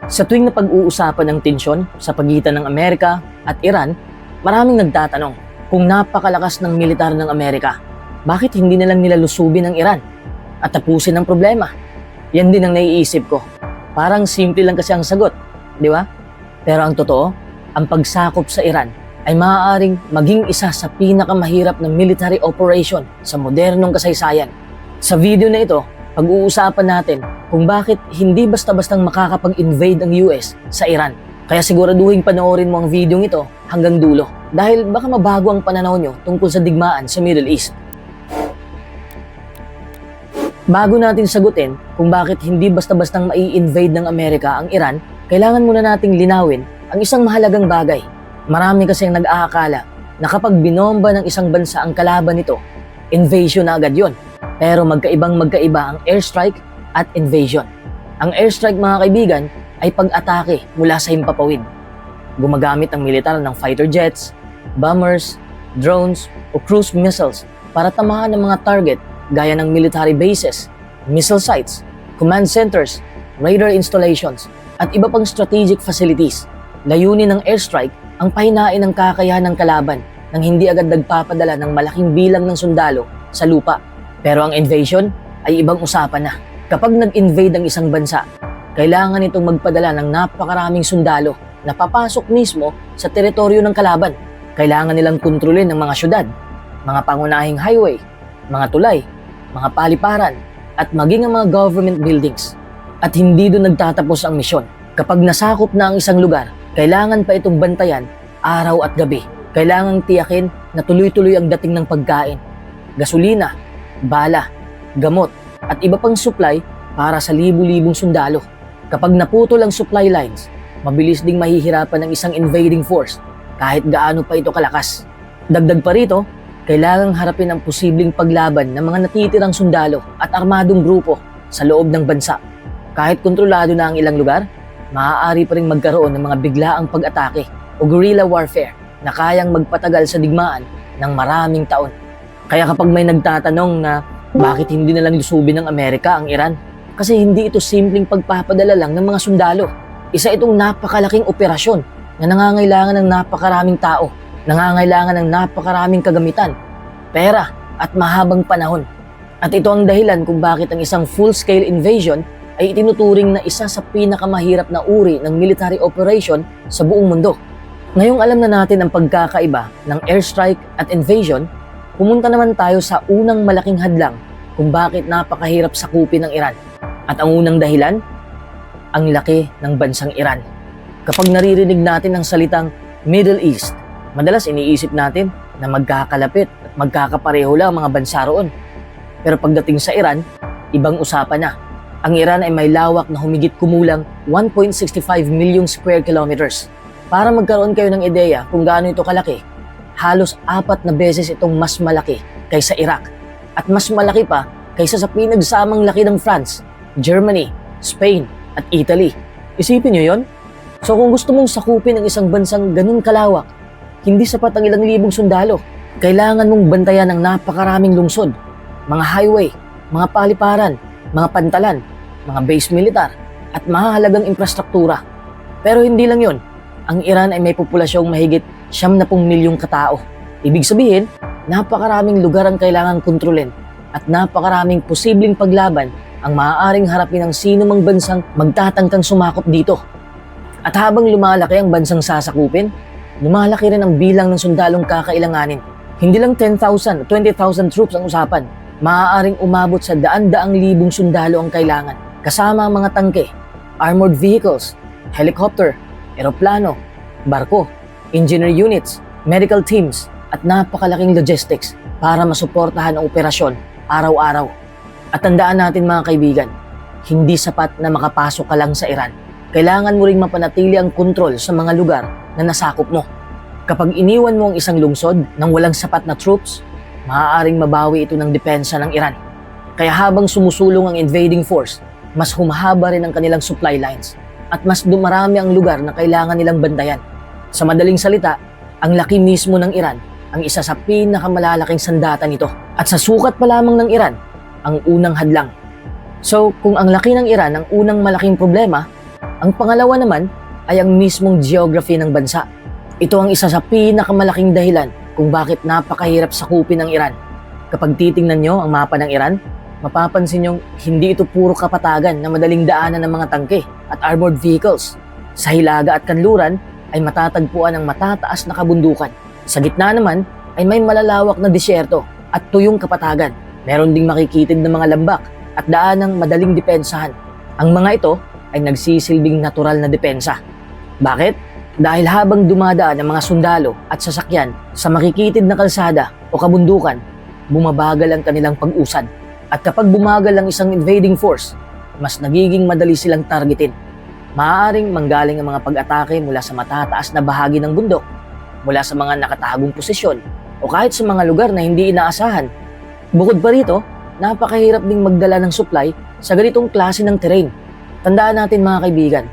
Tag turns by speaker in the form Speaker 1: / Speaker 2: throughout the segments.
Speaker 1: Sa tuwing na pag-uusapan ng tensyon sa pagitan ng Amerika at Iran, maraming nagtatanong kung napakalakas ng militar ng Amerika, bakit hindi na lang nila lusubin ang Iran at tapusin ang problema? Yan din ang naiisip ko. Parang simple lang kasi ang sagot, di ba? Pero ang totoo, ang pagsakop sa Iran ay maaaring maging isa sa pinakamahirap na military operation sa modernong kasaysayan. Sa video na ito, pag-uusapan natin kung bakit hindi basta-bastang makakapag-invade ang US sa Iran. Kaya siguraduhin panoorin mo ang video ito hanggang dulo dahil baka mabago ang pananaw nyo tungkol sa digmaan sa Middle East. Bago natin sagutin kung bakit hindi basta-bastang mai-invade ng Amerika ang Iran, kailangan muna nating linawin ang isang mahalagang bagay. Marami kasi ang nag-aakala na kapag binomba ng isang bansa ang kalaban nito, invasion na agad yun. Pero magkaiba ang airstrike at invasion. Ang airstrike, mga kaibigan, ay pag-atake mula sa himpapawid. Gumagamit ang militar ng fighter jets, bombers, drones o cruise missiles para tamaan ng mga target gaya ng military bases, missile sites, command centers, radar installations at iba pang strategic facilities. Layunin ng airstrike ang pahinain ng kakayahan ng kalaban nang hindi agad nagpapadala ng malaking bilang ng sundalo sa lupa. Pero ang invasion ay ibang usapan na. Kapag nag-invade ang isang bansa, kailangan itong magpadala ng napakaraming sundalo na papasok mismo sa teritoryo ng kalaban. Kailangan nilang kontrolin ang mga syudad, mga pangunahing highway, mga tulay, mga paliparan, at maging ang mga government buildings. At hindi doon nagtatapos ang misyon. Kapag nasakop na ang isang lugar, kailangan pa itong bantayan araw at gabi. Kailangang tiyakin na tuloy-tuloy ang dating ng pagkain, gasolina, bala, gamot, at iba pang supply para sa libu-libong sundalo. Kapag naputol ang supply lines, mabilis ding mahihirapan ng isang invading force kahit gaano pa ito kalakas. Dagdag pa rito, kailangang harapin ang posibleng paglaban ng mga natitirang sundalo at armadong grupo sa loob ng bansa. Kahit kontrolado na ang ilang lugar, maaari pa rin magkaroon ng mga biglaang pag-atake o guerrilla warfare na kayang magpatagal sa digmaan ng maraming taon. Kaya kapag may nagtatanong na bakit hindi na lang lusubin ng Amerika ang Iran? Kasi hindi ito simpleng pagpapadala lang ng mga sundalo. Isa itong napakalaking operasyon na nangangailangan ng napakaraming tao, nangangailangan ng napakaraming kagamitan, pera at mahabang panahon. At ito ang dahilan kung bakit ang isang full-scale invasion ay itinuturing na isa sa pinakamahirap na uri ng military operation sa buong mundo. Ngayong alam na natin ang pagkakaiba ng airstrike at invasion, pumunta naman tayo sa unang malaking hadlang kung bakit napakahirap sakupin ng Iran. At ang unang dahilan, ang laki ng bansang Iran. Kapag naririnig natin ang salitang Middle East, madalas iniisip natin na magkakalapit at magkakapareho lang ang mga bansa roon. Pero pagdating sa Iran, ibang usapan na. Ang Iran ay may lawak na humigit kumulang 1.65 million square kilometers. Para magkaroon kayo ng ideya kung gaano ito kalaki, halos 4 na beses itong mas malaki kaysa Iraq at mas malaki pa kaysa sa pinagsamang laki ng France, Germany, Spain at Italy. Isipin nyo yon? So kung gusto mong sakupin ang isang bansang ganun kalawak, hindi sapat ang ilang libong sundalo. Kailangan mong bantayan ng napakaraming lungsod, mga highway, mga paliparan, mga pantalan, mga base militar at mahahalagang infrastruktura. Pero hindi lang yon. Ang Iran ay may populasyong mahigit 70 milyong katao. Ibig sabihin, napakaraming lugar ang kailangang kontrolin at napakaraming posibleng paglaban ang maaaring harapin ng sino mang bansang magtatangkang sumakop dito. At habang lumalaki ang bansang sasakupin, lumalaki rin ang bilang ng sundalong kakailanganin. Hindi lang 10,000 o 20,000 troops ang usapan. Maaaring umabot sa daan-daang libong sundalo ang kailangan, kasama ang mga tangke, armored vehicles, helicopter, eroplano, barko, engineer units, medical teams, at napakalaking logistics para masuportahan ang operasyon araw-araw. At tandaan natin mga kaibigan, hindi sapat na makapasok ka lang sa Iran. Kailangan mo ring mapanatili ang kontrol sa mga lugar na nasakop mo. Kapag iniwan mo ang isang lungsod nang walang sapat na troops, maaaring mabawi ito ng depensa ng Iran. Kaya habang sumusulong ang invading force, mas humahaba rin ang kanilang supply lines at mas dumarami ang lugar na kailangan nilang bantayan. Sa madaling salita, ang laki mismo ng Iran ang isa sa pinakamalalaking sandata nito. At sa sukat pa lamang ng Iran, ang unang hadlang. So, kung ang laki ng Iran ang unang malaking problema, Ang pangalawa naman ay ang mismong geography ng bansa. Ito ang isa sa pinakamalaking dahilan kung bakit napakahirap sakupin ang Iran. Kapag titingnan nyo ang mapa ng Iran, mapapansin nyong hindi ito puro kapatagan na madaling daanan ng mga tangke at armored vehicles. Sa hilaga at kanluran ay matatagpuan ang matataas na kabundukan. Sa gitna naman ay may malalawak na disyerto at tuyong kapatagan. Meron ding makikitid na mga lambak at daanang madaling depensahan. Ang mga ito ay nagsisilbing natural na depensa. Bakit? Dahil habang dumadaan ang mga sundalo at sasakyan sa makikitid na kalsada o kabundukan, bumabagal ang kanilang pag-usad. At kapag bumagal ang isang invading force, mas nagiging madali silang targetin. Maaaring manggaling ang mga pag-atake mula sa matataas na bahagi ng bundok, mula sa mga nakatagong posisyon, o kahit sa mga lugar na hindi inaasahan. Bukod pa rito, napakahirap ding magdala ng supply sa ganitong klase ng terrain. Tandaan natin mga kaibigan,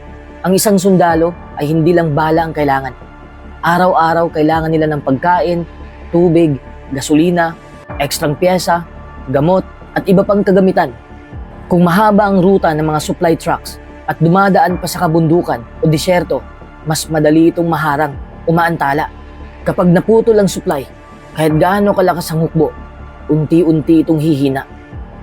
Speaker 1: ang isang sundalo ay hindi lang bala ang kailangan. Araw-araw kailangan nila ng pagkain, tubig, gasolina, ekstrang pyesa, gamot, at iba pang kagamitan. Kung mahaba ang ruta ng mga supply trucks at dumadaan pa sa kabundukan o disyerto, mas madali itong maharang o maantala. Kapag naputol ang supply, kahit gaano kalakas ang hukbo, unti-unti itong hihina.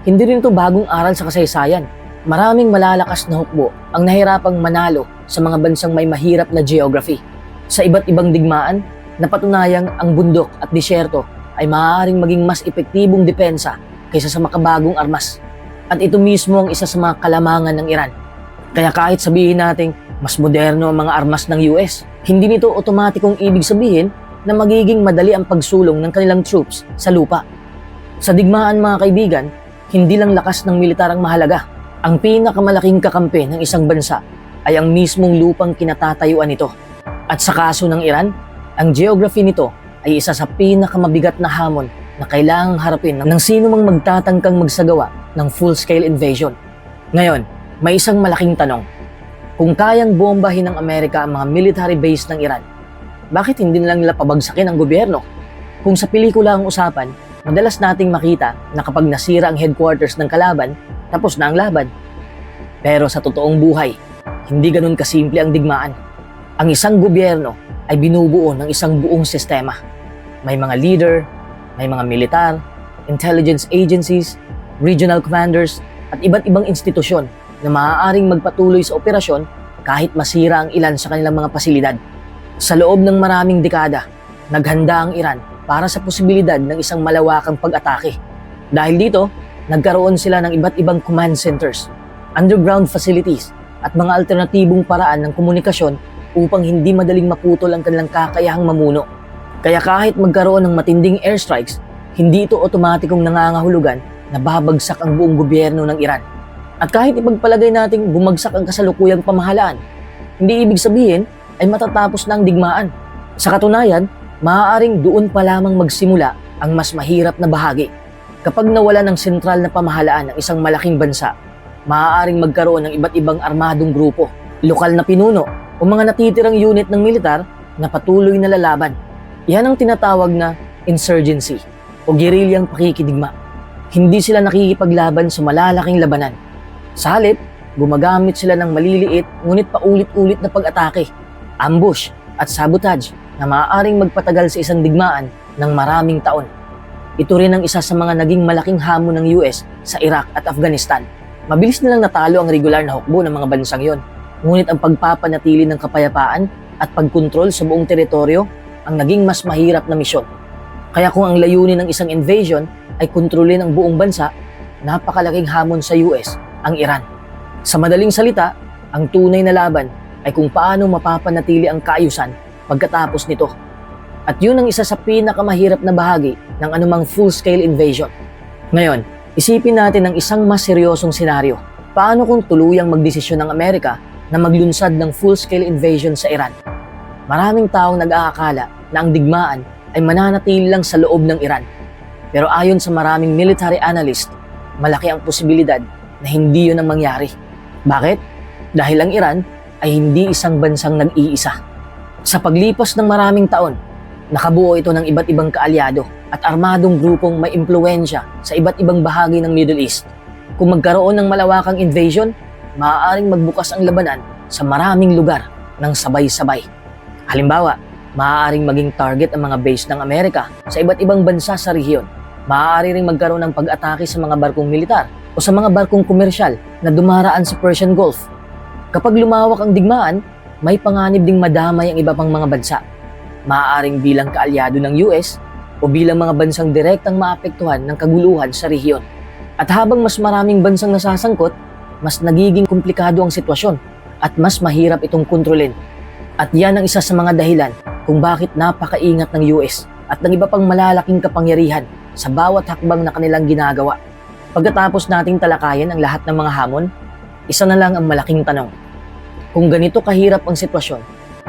Speaker 1: Hindi rin ito bagong aral sa kasaysayan. Maraming malalakas na hukbo ang nahirapang manalo sa mga bansang may mahirap na geography. Sa iba't ibang digmaan, napatunayang ang bundok at disyerto ay maaaring maging mas epektibong depensa kaysa sa makabagong armas. At ito mismo ang isa sa mga kalamangan ng Iran. Kaya kahit sabihin nating mas moderno ang mga armas ng US, hindi nito otomatikong ibig sabihin na magiging madali ang pagsulong ng kanilang troops sa lupa. Sa digmaan mga kaibigan, hindi lang lakas ng militar ang mahalaga. Ang pinakamalaking kakampi ng isang bansa ay ang mismong lupang kinatatayuan nito. At sa kaso ng Iran, ang geography nito ay isa sa pinakamabigat na hamon na kailangang harapin ng sino mang magtatangkang magsagawa ng full-scale invasion. Ngayon, may isang malaking tanong. Kung kayang bombahin ng Amerika ang mga military base ng Iran, bakit hindi nilang nila pabagsakin ang gobyerno? Kung sa pelikula ang usapan, madalas nating makita na kapag nasira ang headquarters ng kalaban, tapos na ang laban. Pero sa totoong buhay, hindi ganun kasimple ang digmaan. Ang isang gobyerno ay binubuo ng isang buong sistema. May mga leader, may mga militar, intelligence agencies, regional commanders, at iba't ibang institusyon na maaaring magpatuloy sa operasyon kahit masira ang ilan sa kanilang mga pasilidad. Sa loob ng maraming dekada, naghanda ang Iran para sa posibilidad ng isang malawakang pag-atake. Dahil dito, nagkaroon sila ng iba't ibang command centers, underground facilities, at mga alternatibong paraan ng komunikasyon upang hindi madaling maputol ang kanilang kakayahang mamuno. Kaya kahit magkaroon ng matinding airstrikes, hindi ito otomatikong nangangahulugan na babagsak ang buong gobyerno ng Iran. At kahit ipagpalagay nating bumagsak ang kasalukuyang pamahalaan, hindi ibig sabihin ay matatapos na ang digmaan. Sa katunayan, maaaring doon pa lamang magsimula ang mas mahirap na bahagi. Kapag nawala ng sentral na pamahalaan ng isang malaking bansa, maaaring magkaroon ng iba't ibang armadong grupo, lokal na pinuno o mga natitirang unit ng militar na patuloy na lalaban. Yan ang tinatawag na insurgency o gerilyang pakikidigma. Hindi sila nakikipaglaban sa malalaking labanan. Sa halip, gumagamit sila ng maliliit ngunit paulit-ulit na pag-atake, ambush at sabotage na maaaring magpatagal sa isang digmaan ng maraming taon. Ito rin ang isa sa mga naging malaking hamon ng US sa Iraq at Afghanistan. Mabilis nilang natalo ang regular na hukbo ng mga bansang yon. Ngunit ang pagpapanatili ng kapayapaan at pagkontrol sa buong teritoryo ang naging mas mahirap na misyon. Kaya kung ang layunin ng isang invasion ay kontrolin ang buong bansa, napakalaking hamon sa US ang Iran. Sa madaling salita, ang tunay na laban ay kung paano mapapanatili ang kaayusan pagkatapos nito. At yun ang isa sa pinakamahirap na bahagi ng anumang full-scale invasion. Ngayon, isipin natin ang isang mas seryosong senaryo. Paano kung tuluyang magdesisyon ng Amerika na maglunsad ng full-scale invasion sa Iran? Maraming taong nag-aakala na ang digmaan ay mananatili lang sa loob ng Iran. Pero ayon sa maraming military analyst, malaki ang posibilidad na hindi yun ang mangyari. Bakit? Dahil ang Iran ay hindi isang bansang nag-iisa. Sa paglipas ng maraming taon, nakabuo ito ng iba't ibang kaalyado at armadong grupong may impluwensya sa iba't ibang bahagi ng Middle East. Kung magkaroon ng malawakang invasion, maaaring magbukas ang labanan sa maraming lugar ng sabay-sabay. Halimbawa, maaaring maging target ang mga base ng Amerika sa iba't ibang bansa sa rehiyon. Maaari ring magkaroon ng pag-atake sa mga barkong militar o sa mga barkong komersyal na dumaraan sa Persian Gulf. Kapag lumawak ang digmaan, may panganib ding madamay ang iba pang mga bansa. Maaaring bilang kaalyado ng US o bilang mga bansang direktang maapektuhan ng kaguluhan sa rehiyon. At habang mas maraming bansang nasasangkot, mas nagiging komplikado ang sitwasyon at mas mahirap itong kontrolin. At yan ang isa sa mga dahilan kung bakit napakaingat ng US at ng iba pang malalaking kapangyarihan sa bawat hakbang na kanilang ginagawa. Pagkatapos nating talakayan ang lahat ng mga hamon, isa na lang ang malaking tanong. Kung ganito kahirap ang sitwasyon,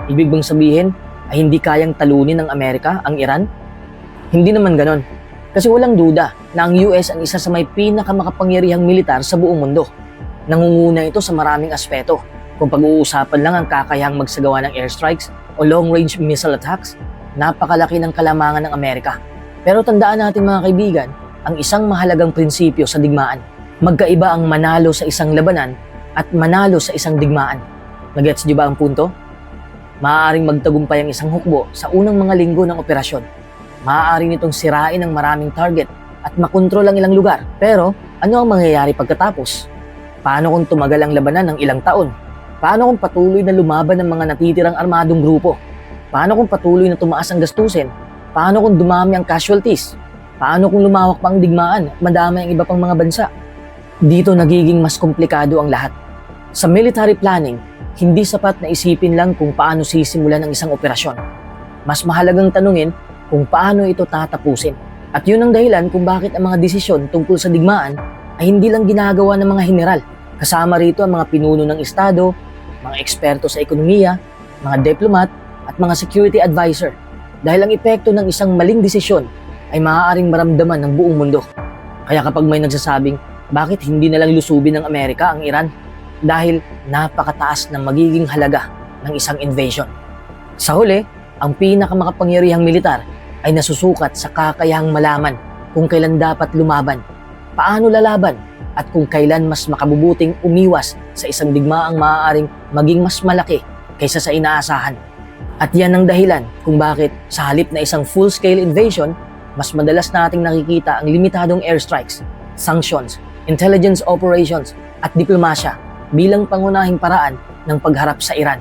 Speaker 1: ibig bang sabihin ay hindi kayang talunin ng Amerika ang Iran? Hindi naman ganon. Kasi walang duda na ang US ang isa sa may pinakamakapangyarihang militar sa buong mundo. Nangunguna ito sa maraming aspeto. Kung pag-uusapan lang ang kakayahang magsagawa ng airstrikes o long-range missile attacks, napakalaki ng kalamangan ng Amerika. Pero tandaan natin mga kaibigan, ang isang mahalagang prinsipyo sa digmaan. Magkaiba ang manalo sa isang labanan at manalo sa isang digmaan. Nagets niyo ba ang punto? Maaaring magtagumpay ang isang hukbo sa unang mga linggo ng operasyon. Maaaring nitong sirain ang maraming target at makontrol ang ilang lugar. Pero ano ang mangyayari pagkatapos? Paano kung tumagal ang labanan ng ilang taon? Paano kung patuloy na lumaban ang mga natitirang armadong grupo? Paano kung patuloy na tumaas ang gastusin? Paano kung dumami ang casualties? Paano kung lumawak pa ang digmaan at madami ang iba pang mga bansa? Dito nagiging mas komplikado ang lahat. Sa military planning, hindi sapat na isipin lang kung paano sisimulan ang isang operasyon. Mas mahalagang tanungin kung paano ito tatapusin. At yun ang dahilan kung bakit ang mga desisyon tungkol sa digmaan ay hindi lang ginagawa ng mga general. Kasama rito ang mga pinuno ng estado, mga eksperto sa ekonomiya, mga diplomat at mga security advisor. Dahil ang epekto ng isang maling desisyon ay maaaring maramdaman ng buong mundo. Kaya kapag may nagsasabing, bakit hindi na lang lusubin ng Amerika ang Iran? Dahil napakataas ng magiging halaga ng isang invasion. Sa huli, ang pinakamakapangyarihang militar ay nasusukat sa kakayahang malaman kung kailan dapat lumaban, paano lalaban, at kung kailan mas makabubuting umiwas sa isang digmaang maaaring maging mas malaki kaysa sa inaasahan. At yan ang dahilan kung bakit sa halip na isang full-scale invasion, mas madalas nating nakikita ang limitadong airstrikes, sanctions, intelligence operations, at diplomasya bilang pangunahing paraan ng pagharap sa Iran.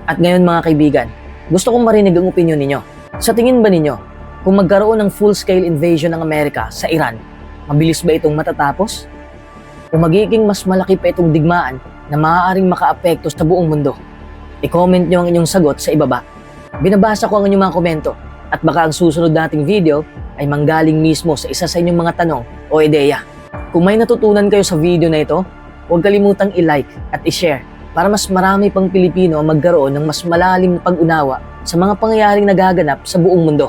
Speaker 1: At ngayon mga kaibigan, gusto kong marinig ang opinyon ninyo. Sa tingin ba ninyo, kung magkaroon ng full-scale invasion ng Amerika sa Iran, mabilis ba itong matatapos? O magiging mas malaki pa itong digmaan na maaaring makaapekto sa buong mundo? I-comment nyo ang inyong sagot sa ibaba. Binabasa ko ang inyong mga komento at baka ang susunod nating video ay manggaling mismo sa isa sa inyong mga tanong o ideya. Kung may natutunan kayo sa video na ito, huwag kalimutang i-like at i-share para mas marami pang Pilipino ang magkaroon ng mas malalim na pag-unawa sa mga pangyayaring nagaganap sa buong mundo.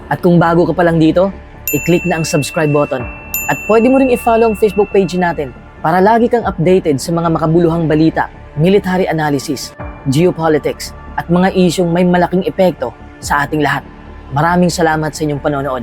Speaker 1: At kung bago ka pa lang dito, i-click na ang subscribe button. At pwede mo ring i-follow ang Facebook page natin para lagi kang updated sa mga makabuluhang balita, military analysis, geopolitics, at mga isyong may malaking epekto sa ating lahat. Maraming salamat sa inyong panonood.